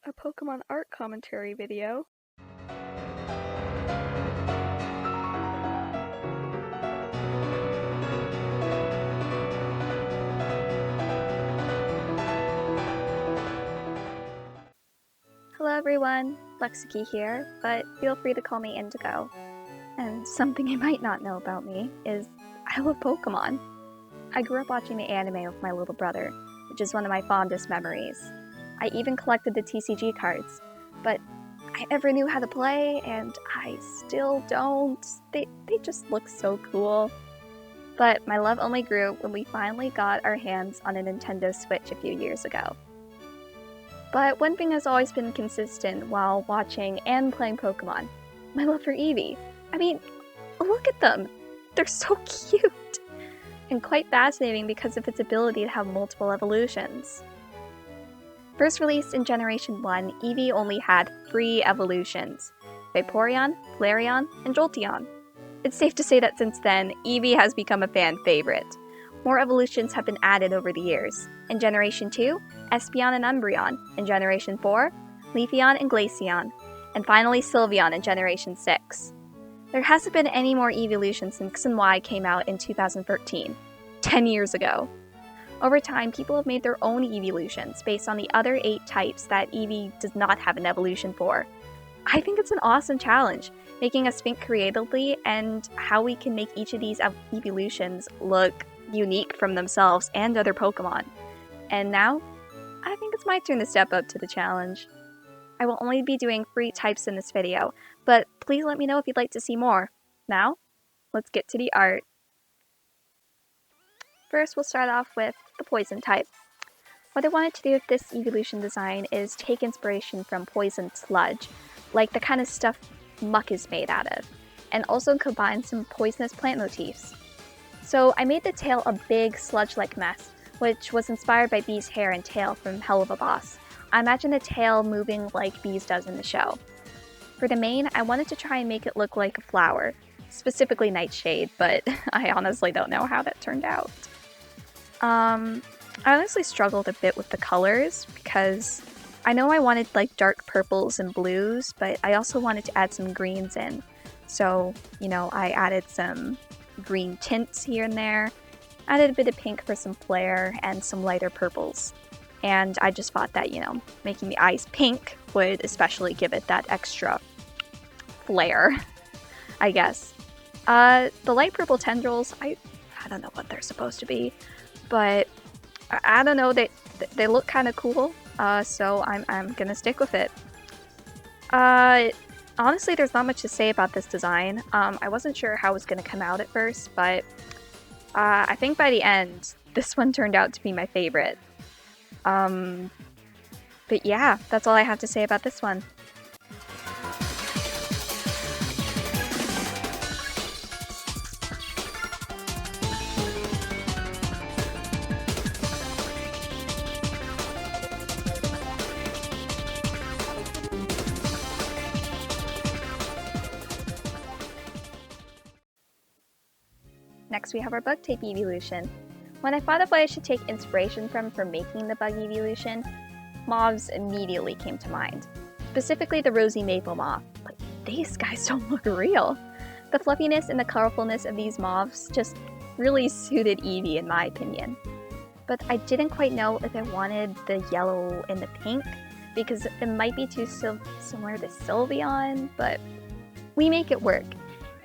a Pokemon art commentary video. Hello everyone, Luxuki here, but feel free to call me Indigo. And something you might not know about me is I love Pokemon. I grew up watching the anime with my little brother, which is one of my fondest memories. I even collected the TCG cards, but I never knew how to play, and I still don't. They just look so cool. But my love only grew when we finally got our hands on a Nintendo Switch a few years ago. But one thing has always been consistent while watching and playing Pokemon: my love for Eevee. I mean, look at them! They're so cute! And quite fascinating because of its ability to have multiple evolutions. First released in Generation 1, Eevee only had 3 evolutions: Vaporeon, Flareon, and Jolteon. It's safe to say that since then, Eevee has become a fan favorite. More evolutions have been added over the years. In Generation 2, Espeon and Umbreon. In Generation 4, Leafeon and Glaceon. And finally Sylveon in Generation 6. There hasn't been any more Eeveelutions since X and Y came out in 2013, 10 years ago. Over time, people have made their own Eeveelutions based on the other 8 types that Eevee does not have an evolution for. I think it's an awesome challenge, making us think creatively and how we can make each of these Eeveelutions look unique from themselves and other Pokemon. And now, I think it's my turn to step up to the challenge. I will only be doing 3 types in this video, but please let me know if you'd like to see more. Now, let's get to the art. First, we'll start off with the Poison type. What I wanted to do with this Eeveelution design is take inspiration from Poison Sludge, like the kind of stuff muck is made out of, and also combine some poisonous plant motifs. So I made the tail a big sludge-like mess, which was inspired by Bee's hair and tail from Hell of a Boss. I imagine the tail moving like Bee's does in the show. For the mane, I wanted to try and make it look like a flower, specifically Nightshade, but I honestly don't know how that turned out. I honestly struggled a bit with the colors because I know I wanted like dark purples and blues, but I also wanted to add some greens in. So, I added some green tints here and there, added a bit of pink for some flair, and some lighter purples. And I just thought that, making the eyes pink would especially give it that extra flair, I guess. The light purple tendrils, I don't know what they're supposed to be, but I don't know, they look kind of cool, so I'm gonna stick with it. Honestly, there's not much to say about this design. I wasn't sure how it was gonna come out at first, but I think by the end, this one turned out to be my favorite. But yeah, that's all I have to say about this one. Next we have our bug type Eeveelution. When I thought of what I should take inspiration from for making the bug Eeveelution, moths immediately came to mind. Specifically the rosy maple moth. But these guys don't look real. The fluffiness and the colorfulness of these moths just really suited Eevee in my opinion. But I didn't quite know if I wanted the yellow and the pink, because it might be too similar to Sylveon, but we make it work.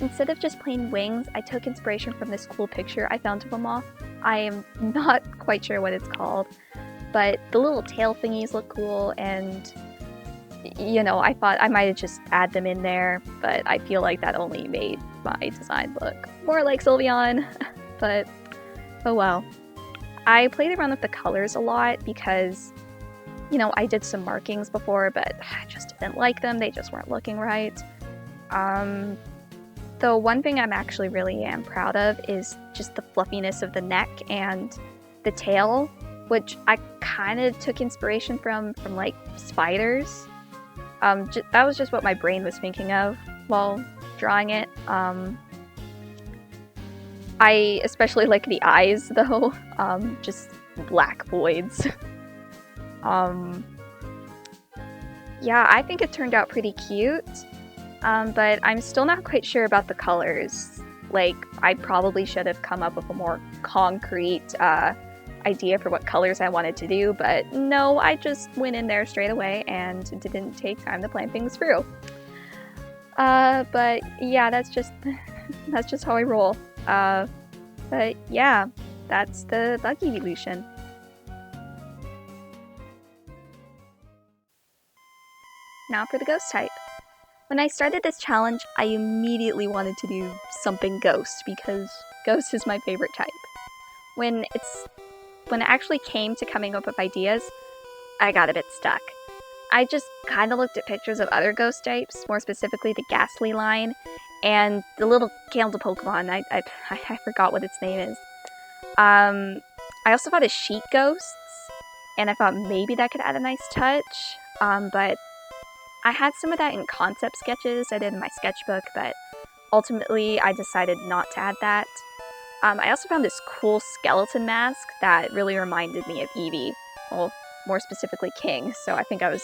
Instead of just plain wings, I took inspiration from this cool picture I found of a moth. I am not quite sure what it's called, but the little tail thingies look cool, and I thought I might have just add them in there, but I feel like that only made my design look more like Sylveon, but oh well. I played around with the colors a lot because, I did some markings before, but I just didn't like them, they just weren't looking right. Though one thing I'm actually really am proud of is just the fluffiness of the neck and the tail, which I kind of took inspiration from like spiders. That was just what my brain was thinking of while drawing it. I especially like the eyes though, just black voids. yeah, I think it turned out pretty cute, but I'm still not quite sure about the colors. Like, I probably should have come up with a more concrete idea for what colors I wanted to do, but no, I just went in there straight away and didn't take time to plan things through. But yeah, that's just that's just how I roll. But yeah, that's the bug evolution. Now for the ghost type. When I started this challenge, I immediately wanted to do something ghost because ghost is my favorite type. When it actually came to coming up with ideas, I got a bit stuck. I just kind of looked at pictures of other ghost types, more specifically the Ghastly line, and the little candle Pokemon. I forgot what its name is. I also thought of sheet ghosts, and I thought maybe that could add a nice touch, but I had some of that in concept sketches I did in my sketchbook, but ultimately I decided not to add that. I also found this cool skeleton mask that really reminded me of Eevee, well, more specifically King, so I think I was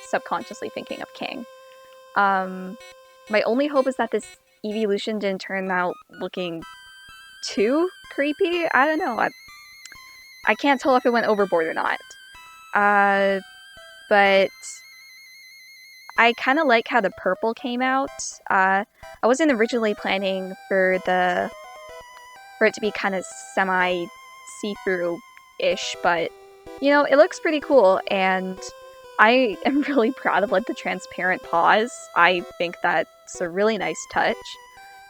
subconsciously thinking of King. My only hope is that this Eeveelution didn't turn out looking too creepy. I don't know. I can't tell if it went overboard or not. But I kind of like how the purple came out. I wasn't originally planning for it to be kind of semi see-through-ish, but you know, it looks pretty cool, and I am really proud of like the transparent paws. I think that's a really nice touch.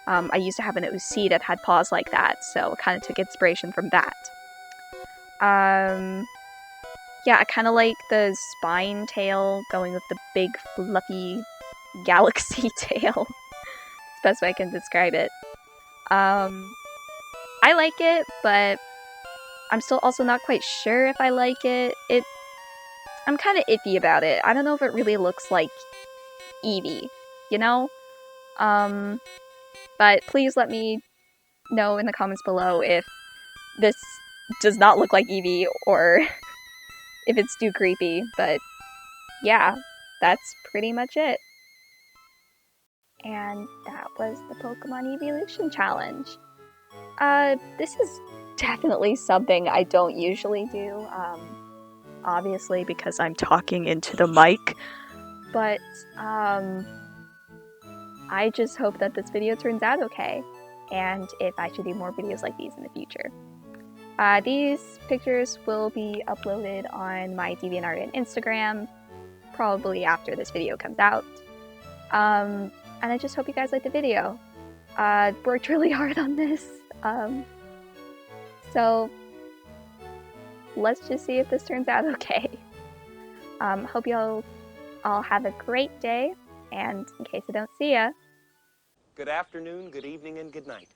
I used to have an OC that had paws like that, so kind of took inspiration from that. Yeah, I kind of like the spine tail going with the big fluffy galaxy tail. It's the best way I can describe it. I like it, but I'm still also not quite sure if I like it. I'm kind of iffy about it. I don't know if it really looks like Eevee, you know? But please let me know in the comments below if this does not look like Eevee or if it's too creepy. But yeah, that's pretty much it. And that was the Pokemon Eeveelution Challenge. This is definitely something I don't usually do, obviously because I'm talking into the mic, but I just hope that this video turns out okay, and if I should do more videos like these in the future. These pictures will be uploaded on my DeviantArt and Instagram, probably after this video comes out. And I just hope you guys liked the video. Worked really hard on this, so let's just see if this turns out okay. Hope y'all all have a great day, and in case I don't see ya, good afternoon, good evening, and good night.